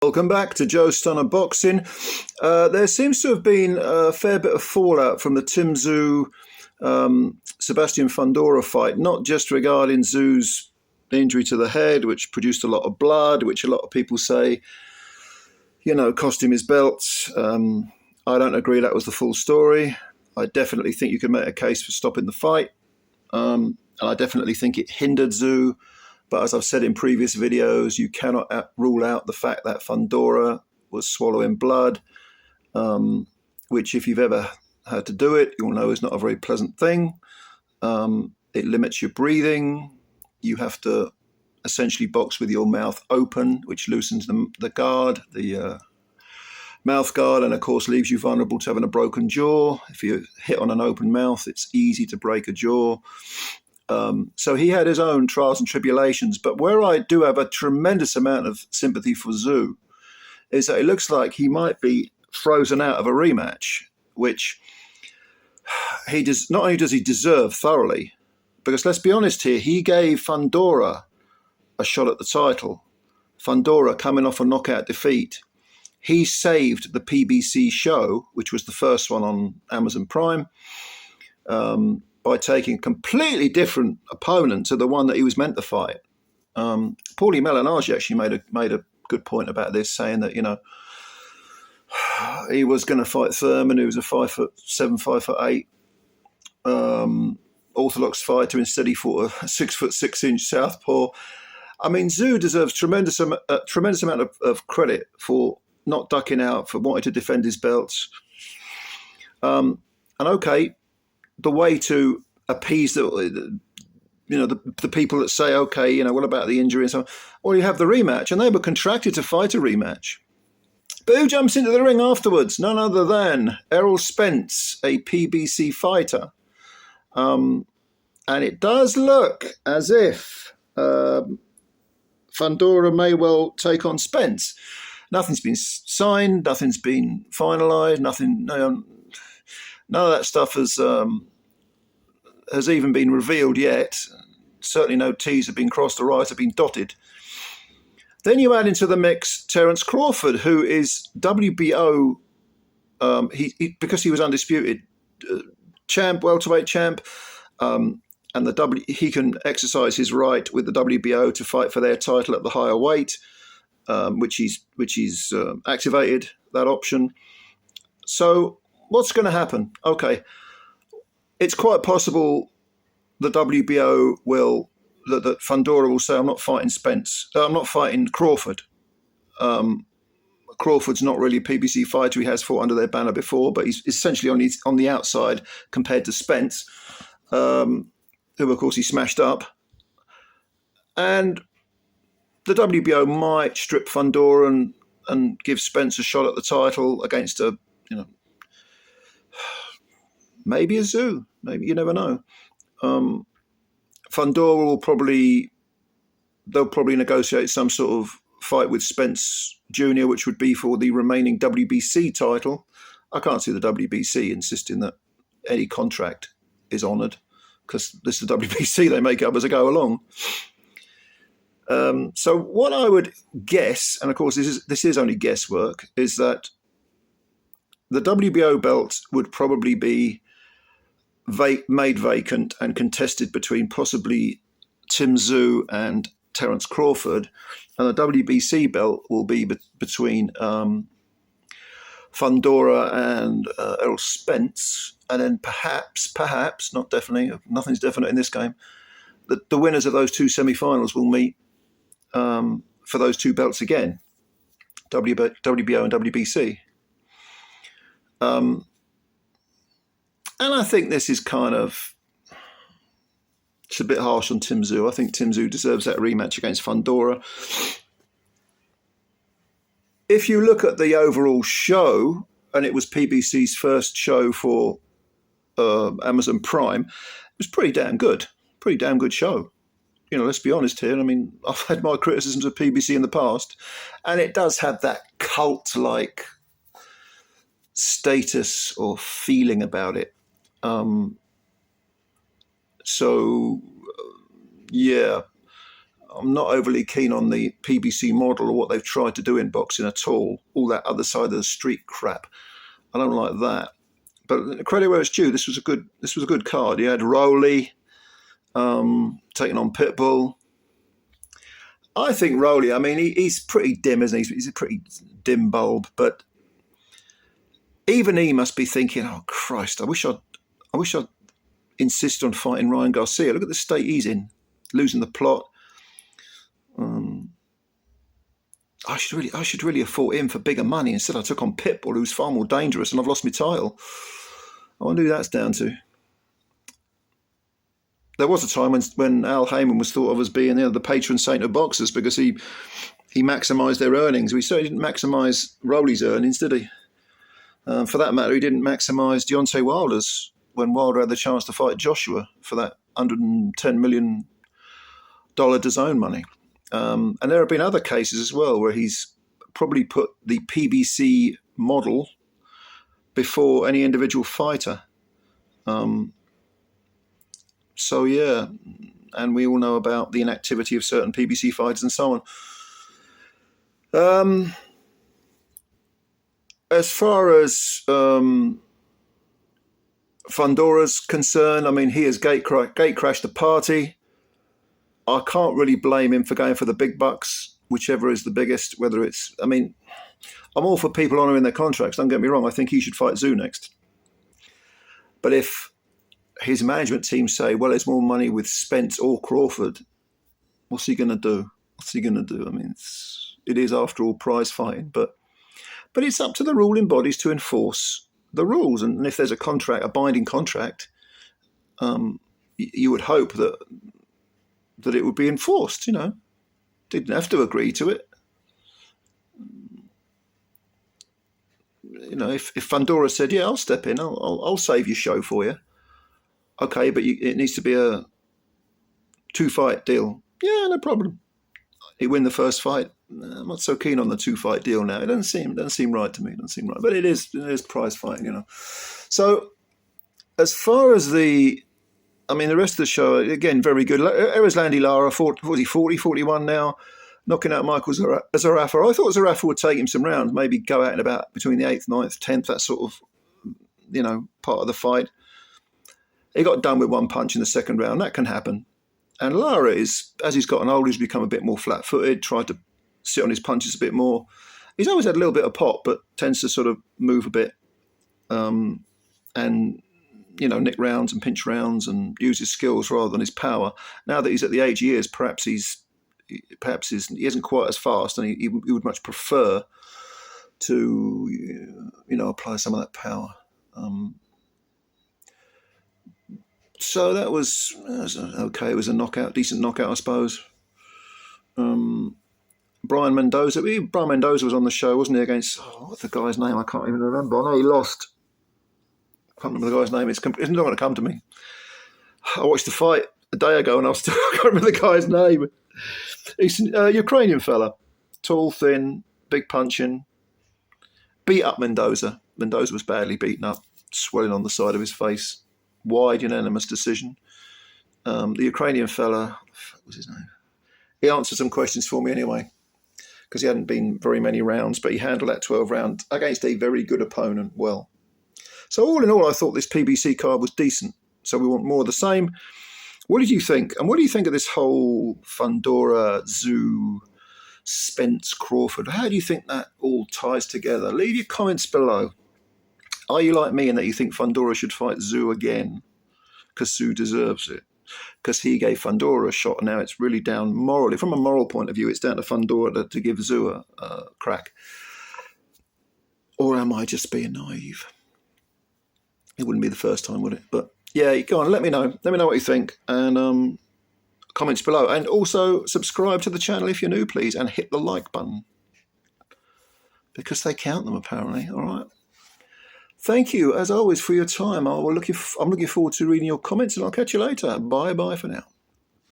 Welcome back to Joe Stunner Boxing. There seems to have been a fair bit of fallout from the Tim Tszyu Sebastian Fundora fight, not just regarding Tszyu's injury to the head, which produced a lot of blood, which a lot of people say, cost him his belt. I don't agree that was the full story. I definitely think you can make a case for stopping the fight. And I definitely think it hindered Tszyu. But as I've said in previous videos, you cannot rule out the fact that Fundora was swallowing blood, which if you've ever had to do it, you'll know is not a very pleasant thing. It limits your breathing. You have to essentially box with your mouth open, which loosens the guard, the mouth guard, and of course leaves you vulnerable to having a broken jaw. If you hit on an open mouth, it's easy to break a jaw. So he had his own trials and tribulations, but where I do have a tremendous amount of sympathy for Tszyu is that it looks like he might be frozen out of a rematch, which he does. Not only does he deserve thoroughly, because let's be honest here, he gave Fundora a shot at the title. Fundora coming off a knockout defeat. He saved the PBC show, which was the first one on Amazon Prime, by taking a completely different opponent to the one that he was meant to fight. Paulie Malignaggi actually made a good point about this, saying that, he was going to fight Thurman, who was a 5'7", 5'8", orthodox fighter. Instead, he fought a 6'6" southpaw. I mean, Tszyu deserves tremendous amount of credit for not ducking out, for wanting to defend his belts. And okay, the way to appease the people that say, okay, what about the injury and so on? Well, you have the rematch, and they were contracted to fight a rematch. But who jumps into the ring afterwards? None other than Errol Spence, a PBC fighter. And it does look as if Fundora may well take on Spence. Nothing's been signed, nothing's been finalised, none of that stuff has even been revealed yet. Certainly no T's have been crossed or I's have been dotted. Then you add into the mix Terence Crawford, who is WBO, because he was undisputed champ, welterweight champ, and he can exercise his right with the WBO to fight for their title at the higher weight, which he's activated that option. So what's going to happen? Okay, it's quite possible the WBO that Fundora will say, I'm not fighting Spence. I'm not fighting Crawford. Crawford's not really a PBC fighter. He has fought under their banner before, but he's essentially on the outside compared to Spence, who, of course, he smashed up. And the WBO might strip Fundora and give Spence a shot at the title against maybe a Tszyu. Maybe, you never know. Fundora they'll probably negotiate some sort of fight with Spence Jr., which would be for the remaining WBC title. I can't see the WBC insisting that any contract is honoured, because this is the WBC, they make up as they go along. So what I would guess, and of course this is only guesswork, is that the WBO belt would probably be made vacant and contested between possibly Tim Tszyu and Terence Crawford, and the WBC belt will be between Fundora and Errol Spence, and then perhaps, not definitely, nothing's definite in this game, the winners of those two semi-finals will meet for those two belts again, WBO and WBC. And I think this is it's a bit harsh on Tim Tszyu. I think Tim Tszyu deserves that rematch against Fundora. If you look at the overall show, and it was PBC's first show for Amazon Prime, it was pretty damn good show. Let's be honest here. I mean, I've had my criticisms of PBC in the past, and it does have that cult-like status or feeling about it. Yeah, I'm not overly keen on the PBC model or what they've tried to do in boxing at all. All that other side of the street crap. I don't like that. But credit where it's due. This was a good card. You had Rowley taking on Pitbull. I think Rowley, I mean, he's pretty dim, isn't he? He's a pretty dim bulb. But even he must be thinking, oh, Christ, I wish I'd insist on fighting Ryan Garcia. Look at the state he's in, losing the plot. I should really have fought him for bigger money. Instead, I took on Pitbull, who's far more dangerous, and I've lost my title. I wonder who that's down to. There was a time when Al Heyman was thought of as being the patron saint of boxers because he maximised their earnings. He certainly didn't maximise Rowley's earnings, did he? For that matter, he didn't maximise Deontay Wilder's when Wilder had the chance to fight Joshua for that $110 million DAZN money. And there have been other cases as well where he's probably put the PBC model before any individual fighter. So, yeah, and we all know about the inactivity of certain PBC fighters and so on. As far as Fundora's concerned, I mean, he has gate crashed the party. I can't really blame him for going for the big bucks, whichever is the biggest, whether it's... I mean, I'm all for people honouring their contracts, don't get me wrong. I think he should fight Tszyu next. But if his management team say, well, there's more money with Spence or Crawford, what's he going to do? What's he going to do? I mean, it is, after all, prize fighting. But it's up to the ruling bodies to enforce the rules. And if there's a binding contract, you would hope that it would be enforced, Didn't have to agree to it. If Fundora said, yeah, I'll step in, I'll save your show for you. Okay, but it needs to be a 2-fight deal. Yeah, no problem. He win the first fight. I'm not so keen on the 2-fight deal now. It doesn't seem right to me. It doesn't seem right. But it is prize fighting, So as far as the rest of the show, again, very good. Erislandy Lara, 40, 41 now, knocking out Michael Zarafa. I thought Zarafa would take him some rounds, maybe go out in about between the 8th, 9th, 10th, that sort of, part of the fight. He got done with one punch in the second round. That can happen. And Lara is, as he's gotten older, he's become a bit more flat-footed, tried to sit on his punches a bit more. He's always had a little bit of pop, but tends to sort of move a bit and, nick rounds and pinch rounds and use his skills rather than his power. Now that he's at the age he is, perhaps he isn't quite as fast, and he would much prefer to, apply some of that power. So that was okay. It was a knockout, decent knockout, I suppose. Brian Mendoza. Brian Mendoza was on the show, wasn't he? Against what's the guy's name? I can't even remember. I know he lost. I can't remember the guy's name. It's not going to come to me. I watched the fight a day ago, and I can't remember the guy's name. He's a Ukrainian fella, tall, thin, big punching. Beat up Mendoza. Mendoza was badly beaten up, swelling on the side of his face. Wide, unanimous decision. The Ukrainian fella, what was his name? He answered some questions for me anyway, because he hadn't been very many rounds, but he handled that 12 round against a very good opponent well. So all in all, I thought this PBC card was decent. So we want more of the same. What did you think? And what do you think of this whole Fundora, Tszyu, Spence, Crawford? How do you think that all ties together? Leave your comments below. Are you like me in that you think Fundora should fight Tszyu again? Because Tszyu deserves it. Because he gave Fundora a shot, and now it's really down morally. From a moral point of view, it's down to Fundora to give Tszyu a crack. Or am I just being naive? It wouldn't be the first time, would it? But yeah, go on, let me know. Let me know what you think. And comments below. And also subscribe to the channel if you're new, please. And hit the like button. Because they count them, apparently. All right. Thank you, as always, for your time. I'm looking forward to reading your comments, and I'll catch you later. Bye-bye for now.